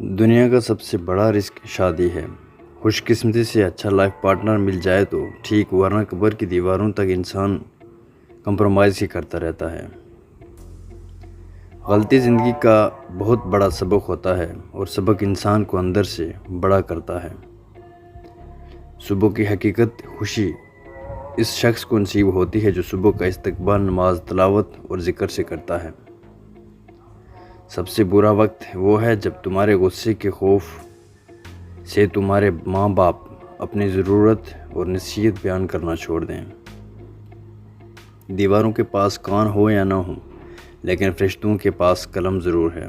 دنیا کا سب سے بڑا رزق شادی ہے۔ خوش قسمتی سے اچھا لائف پارٹنر مل جائے تو ٹھیک، ورنہ قبر کی دیواروں تک انسان کمپرومائز ہی کرتا رہتا ہے۔ غلطی زندگی کا بہت بڑا سبق ہوتا ہے اور سبق انسان کو اندر سے بڑا کرتا ہے۔ صبح کی حقیقت خوشی اس شخص کو نصیب ہوتی ہے جو صبح کا استقبال نماز، تلاوت اور ذکر سے کرتا ہے۔ سب سے برا وقت وہ ہے جب تمہارے غصے کے خوف سے تمہارے ماں باپ اپنی ضرورت اور نصیحت بیان کرنا چھوڑ دیں۔ دیواروں کے پاس کان ہو یا نہ ہو، لیکن فرشتوں کے پاس قلم ضرور ہے۔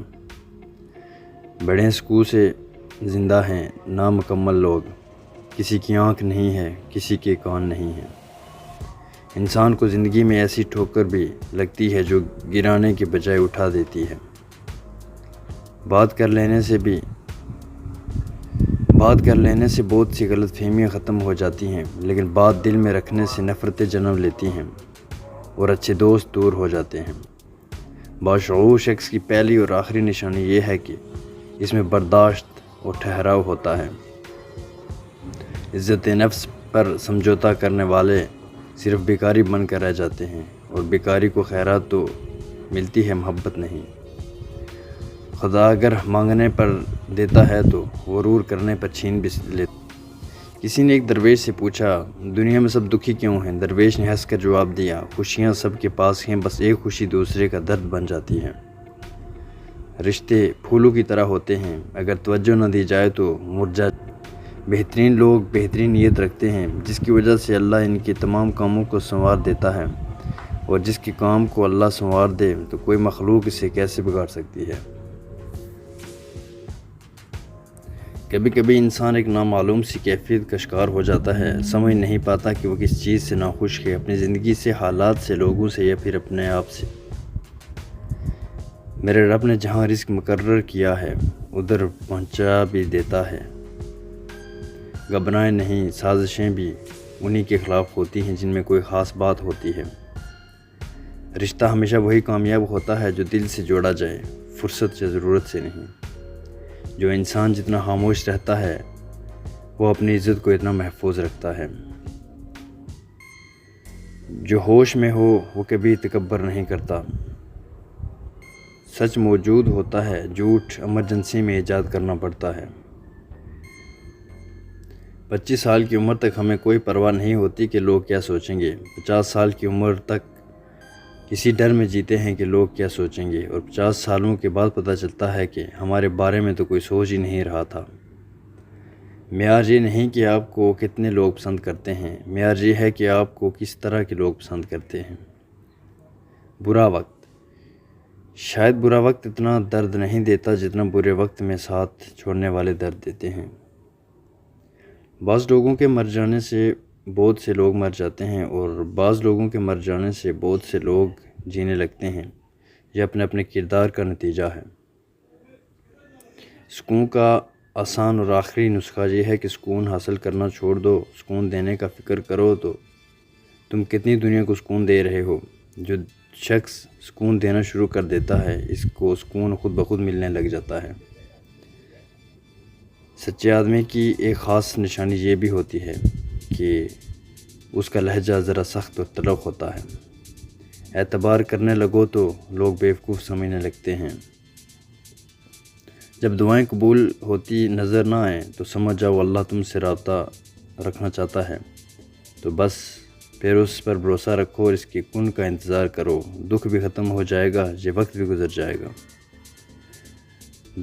بڑے سکون سے زندہ ہیں نامکمل لوگ، کسی کی آنکھ نہیں ہے، کسی کے کان نہیں ہیں۔ انسان کو زندگی میں ایسی ٹھوکر بھی لگتی ہے جو گرانے کے بجائے اٹھا دیتی ہے۔ بات کر لینے سے بہت سی غلط فہمیاں ختم ہو جاتی ہیں، لیکن بات دل میں رکھنے سے نفرتیں جنم لیتی ہیں اور اچھے دوست دور ہو جاتے ہیں۔ باشعور شخص کی پہلی اور آخری نشانی یہ ہے کہ اس میں برداشت اور ٹھہراؤ ہوتا ہے۔ عزت نفس پر سمجھوتا کرنے والے صرف بیکاری بن کر رہ جاتے ہیں، اور بیکاری کو خیرات تو ملتی ہے، محبت نہیں۔ خدا اگر مانگنے پر دیتا ہے تو غرور کرنے پر چھین بھی لیتا۔ کسی نے ایک درویش سے پوچھا، دنیا میں سب دکھی کیوں ہیں؟ درویش نے ہنس کر جواب دیا، خوشیاں سب کے پاس ہیں، بس ایک خوشی دوسرے کا درد بن جاتی ہے۔ رشتے پھولوں کی طرح ہوتے ہیں، اگر توجہ نہ دی جائے تو مرجھا جاتے ہیں۔ بہترین لوگ بہترین نیت رکھتے ہیں، جس کی وجہ سے اللہ ان کے تمام کاموں کو سنوار دیتا ہے، اور جس کے کام کو اللہ سنوار دے تو کوئی مخلوق اسے کیسے بگاڑ سکتی ہے۔ کبھی کبھی انسان ایک نامعلوم سی کیفیت کا شکار ہو جاتا ہے، سمجھ نہیں پاتا کہ وہ کس چیز سے ناخوش ہے، اپنی زندگی سے، حالات سے، لوگوں سے، یا پھر اپنے آپ سے۔ میرے رب نے جہاں رزق مقرر کیا ہے ادھر پہنچا بھی دیتا ہے۔ گھبرائیں نہیں، سازشیں بھی انہی کے خلاف ہوتی ہیں جن میں کوئی خاص بات ہوتی ہے۔ رشتہ ہمیشہ وہی کامیاب ہوتا ہے جو دل سے جوڑا جائے، فرصت یا ضرورت سے نہیں۔ جو انسان جتنا خاموش رہتا ہے وہ اپنی عزت کو اتنا محفوظ رکھتا ہے۔ جو ہوش میں ہو وہ کبھی تکبر نہیں کرتا۔ سچ موجود ہوتا ہے، جھوٹ ایمرجنسی میں ایجاد کرنا پڑتا ہے۔ 25 سال کی عمر تک ہمیں کوئی پرواہ نہیں ہوتی کہ لوگ کیا سوچیں گے۔ 50 سال کی عمر تک اسی ڈر میں جیتے ہیں کہ لوگ کیا سوچیں گے، اور 50 سالوں کے بعد پتہ چلتا ہے کہ ہمارے بارے میں تو کوئی سوچ ہی نہیں رہا تھا۔ معیار یہ نہیں کہ آپ کو کتنے لوگ پسند کرتے ہیں، معیار یہ ہے کہ آپ کو کس طرح کے لوگ پسند کرتے ہیں۔ برا وقت شاید برا وقت اتنا درد نہیں دیتا جتنا برے وقت میں ساتھ چھوڑنے والے درد دیتے ہیں۔ بعض لوگوں کے مر جانے سے بہت سے لوگ مر جاتے ہیں، اور بعض لوگوں کے مر جانے سے بہت سے لوگ جینے لگتے ہیں۔ یہ اپنے اپنے کردار کا نتیجہ ہے۔ سکون کا آسان اور آخری نسخہ یہ ہے کہ سکون حاصل کرنا چھوڑ دو، سکون دینے کا فکر کرو تو تم کتنی دنیا کو سکون دے رہے ہو۔ جو شخص سکون دینا شروع کر دیتا ہے اس کو سکون خود بخود ملنے لگ جاتا ہے۔ سچے آدمی کی ایک خاص نشانی یہ بھی ہوتی ہے کہ اس کا لہجہ ذرا سخت اور تلخ ہوتا ہے۔ اعتبار کرنے لگو تو لوگ بیوقوف سمجھنے لگتے ہیں۔ جب دعائیں قبول ہوتی نظر نہ آئیں تو سمجھ جاؤ اللہ تم سے رابطہ رکھنا چاہتا ہے، تو بس پھر اس پر بھروسہ رکھو اور اس کے کن کا انتظار کرو۔ دکھ بھی ختم ہو جائے گا، یہ وقت بھی گزر جائے گا۔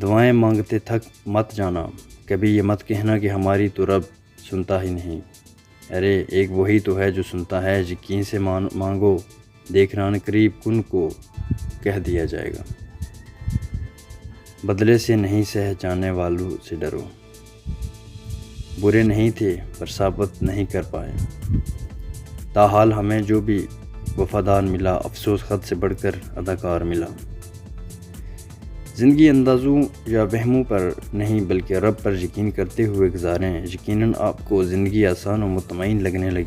دعائیں مانگتے تھک مت جانا، کبھی یہ مت کہنا کہ ہماری تو رب سنتا ہی نہیں۔ ارے ایک وہی تو ہے جو سنتا ہے، یقین سے مانگو، دیکھنا ان قریب کن کو کہہ دیا جائے گا۔ بدلے سے نہیں سہ جانے والوں سے ڈرو، برے نہیں تھے پر ثابت نہیں کر پائے۔ تاحال ہمیں جو بھی وفادار ملا، افسوس خط سے بڑھ کر اداکار ملا۔ زندگی اندازوں یا وہموں پر نہیں بلکہ رب پر یقین کرتے ہوئے گزاریں، یقیناً آپ کو زندگی آسان و مطمئن لگنے لگی۔